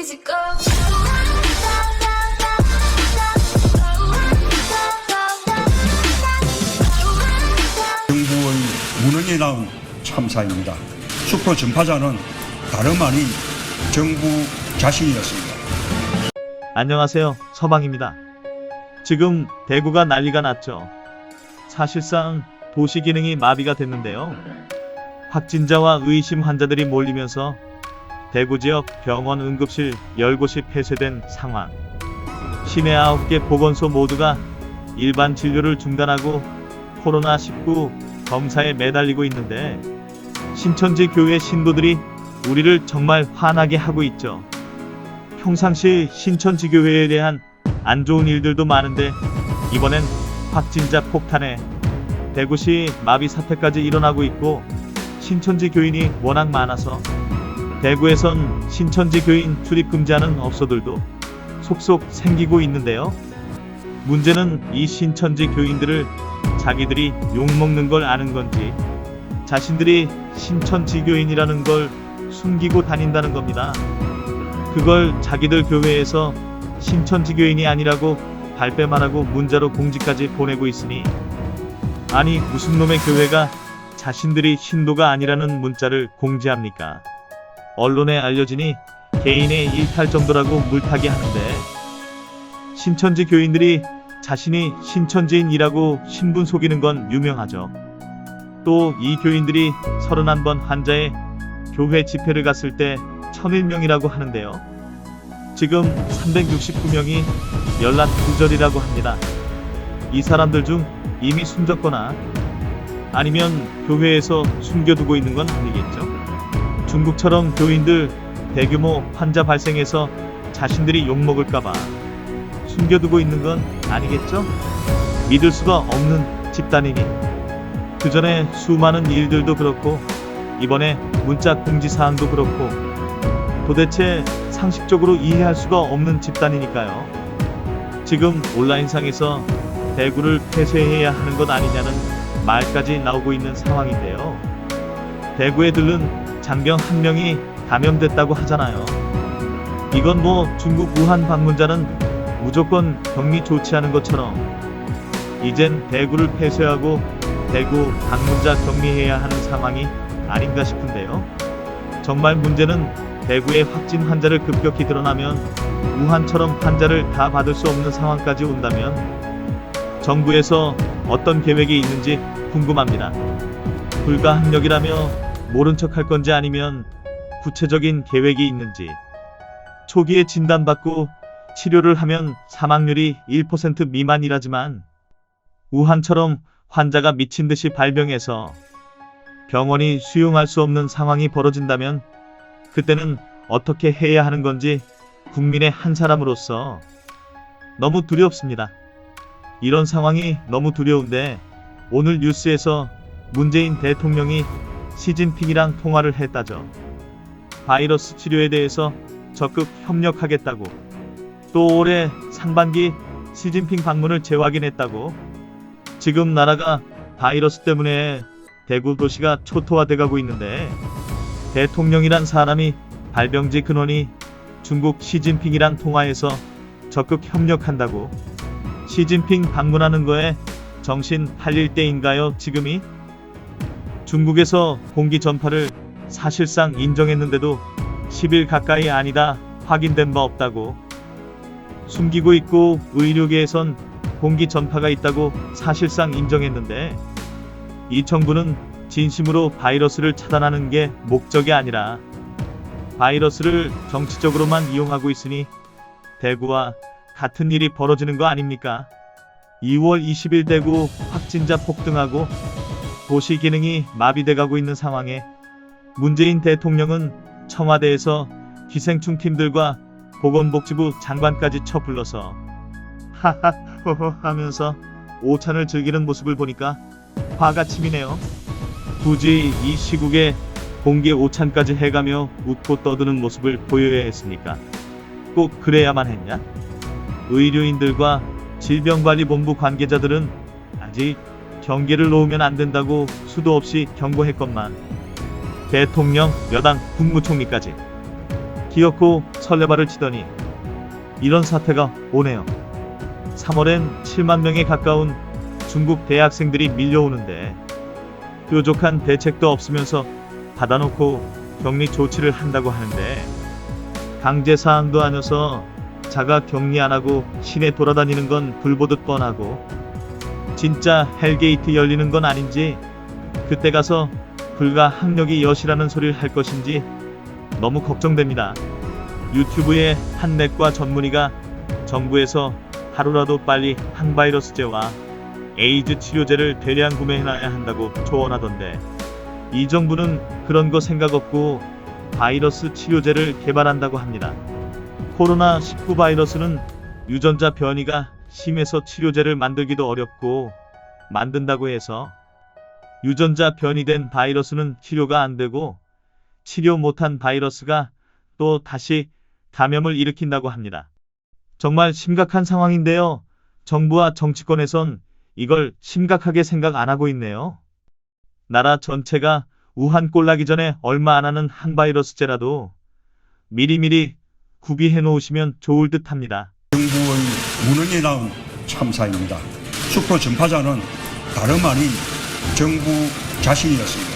easy go. 정부의 무능에 나온 참사입니다. 수포 전파자는 다름 아닌 정부 자신이었습니다. 안녕하세요, 서방입니다. 지금 대구가 난리가 났죠. 사실상 도시 기능이 마비가 됐는데요. 확진자와 의심 환자들이 몰리면서 대구 지역 병원 응급실 10곳이 폐쇄된 상황. 시내 9개 보건소 모두가 일반 진료를 중단하고 코로나19 검사에 매달리고 있는데 신천지 교회 신도들이 우리를 정말 화나게 하고 있죠. 평상시 신천지 교회에 대한 안 좋은 일들도 많은데 이번엔 확진자 폭탄에 대구시 마비 사태까지 일어나고 있고 신천지 교인이 워낙 많아서 대구에선 신천지 교인 출입 금지하는 업소들도 속속 생기고 있는데요. 문제는 이 신천지 교인들을 자기들이 욕먹는 걸 아는 건지 자신들이 신천지 교인이라는 걸 숨기고 다닌다는 겁니다. 그걸 자기들 교회에서 신천지 교인이 아니라고 발뺌만 하고 문자로 공지까지 보내고 있으니 아니 무슨 놈의 교회가 자신들이 신도가 아니라는 문자를 공지합니까? 언론에 알려지니 개인의 일탈 정도라고 물타기 하는데 신천지 교인들이 자신이 신천지인이라고 신분 속이는 건 유명하죠. 또 이 교인들이 31번 환자의 교회 집회를 갔을 때 1001명이라고 하는데요. 지금 369명이 연락 두절이라고 합니다. 이 사람들 중 이미 숨졌거나 아니면 교회에서 숨겨두고 있는 건 아니겠죠. 중국처럼 교인들 대규모 환자 발생해서 자신들이 욕먹을까봐 숨겨두고 있는 건 아니겠죠. 믿을 수가 없는 집단이니 그 전에 수많은 일들도 그렇고 이번에 문자 공지사항도 그렇고 도대체 상식적으로 이해할 수가 없는 집단이니까요. 지금 온라인상에서 대구를 폐쇄해야 하는 것 아니냐는 말까지 나오고 있는 상황인데요. 대구에 들른 장병 한 명이 감염됐다고 하잖아요. 이건 뭐 중국 우한 방문자는 무조건 격리 조치하는 것처럼 이젠 대구를 폐쇄하고 대구 방문자 격리해야 하는 상황이 아닌가 싶은데요. 정말 문제는 대구의 확진 환자를 급격히 드러나면 우한처럼 환자를 다 받을 수 없는 상황까지 온다면 정부에서 어떤 계획이 있는지 궁금합니다. 불가항력이라며 모른 척 할 건지 아니면 구체적인 계획이 있는지. 초기에 진단받고 치료를 하면 사망률이 1% 미만이라지만 우한처럼 환자가 미친 듯이 발병해서 병원이 수용할 수 없는 상황이 벌어진다면 그때는 어떻게 해야 하는 건지 국민의 한 사람으로서 너무 두렵습니다. 이런 상황이 너무 두려운데 오늘 뉴스에서 문재인 대통령이 시진핑이랑 통화를 했다죠. 바이러스 치료에 대해서 적극 협력하겠다고. 또 올해 상반기 시진핑 방문을 재확인했다고. 지금 나라가 바이러스 때문에 대구 도시가 초토화돼가고 있는데 대통령이란 사람이 발병지 근원이 중국 시진핑이랑 통화해서 적극 협력한다고. 시진핑 방문하는 거에 정신 팔릴 때인가요 지금이? 중국에서 공기 전파를 사실상 인정했는데도 10일 가까이 아니다 확인된 바 없다고. 숨기고 있고 의료계에선 공기 전파가 있다고 사실상 인정했는데 이 정부는 진심으로 바이러스를 차단하는 게 목적이 아니라 바이러스를 정치적으로만 이용하고 있으니 대구와 같은 일이 벌어지는 거 아닙니까? 2월 20일 대구 확진자 폭등하고 도시 기능이 마비돼가고 있는 상황에 문재인 대통령은 청와대에서 기생충 팀들과 보건복지부 장관까지 쳐불러서 하하호호 하면서 오찬을 즐기는 모습을 보니까 화가 치미네요. 굳이 이 시국에 공개 오찬까지 해가며 웃고 떠드는 모습을 보여야 했습니까? 꼭 그래야만 했냐? 의료인들과 질병관리본부 관계자들은 아직 경계를 놓으면 안 된다고 수도 없이 경고했건만 대통령, 여당, 국무총리까지 기어코 설레발을 치더니 이런 사태가 오네요. 3월엔 7만 명에 가까운 중국 대학생들이 밀려오는데 뾰족한 대책도 없으면서 닫아놓고 격리 조치를 한다고 하는데 강제사항도 아니어서 자가 격리 안 하고 시내 돌아다니는 건 불보듯 뻔하고 진짜 헬게이트 열리는 건 아닌지 그때 가서 불가 학력이 여시라는 소리를 할 것인지 너무 걱정됩니다. 유튜브에 한 내과 전문의가 정부에서 하루라도 빨리 항바이러스제와 에이즈 치료제를 대량 구매해놔야 한다고 조언하던데 이 정부는 그런 거 생각 없고 바이러스 치료제를 개발한다고 합니다. 코로나19 바이러스는 유전자 변이가 심해서 치료제를 만들기도 어렵고 만든다고 해서 유전자 변이된 바이러스는 치료가 안 되고 치료 못한 바이러스가 또 다시 감염을 일으킨다고 합니다. 정말 심각한 상황인데요. 정부와 정치권에선 이걸 심각하게 생각 안 하고 있네요. 나라 전체가 우한 꼴 나기 전에 얼마 안 하는 항바이러스제라도 미리미리 구비해 놓으시면 좋을 듯 합니다. 정부의 무능에 나온 참사입니다. 수표 전파자는 다름 아닌 정부 자신이었습니다.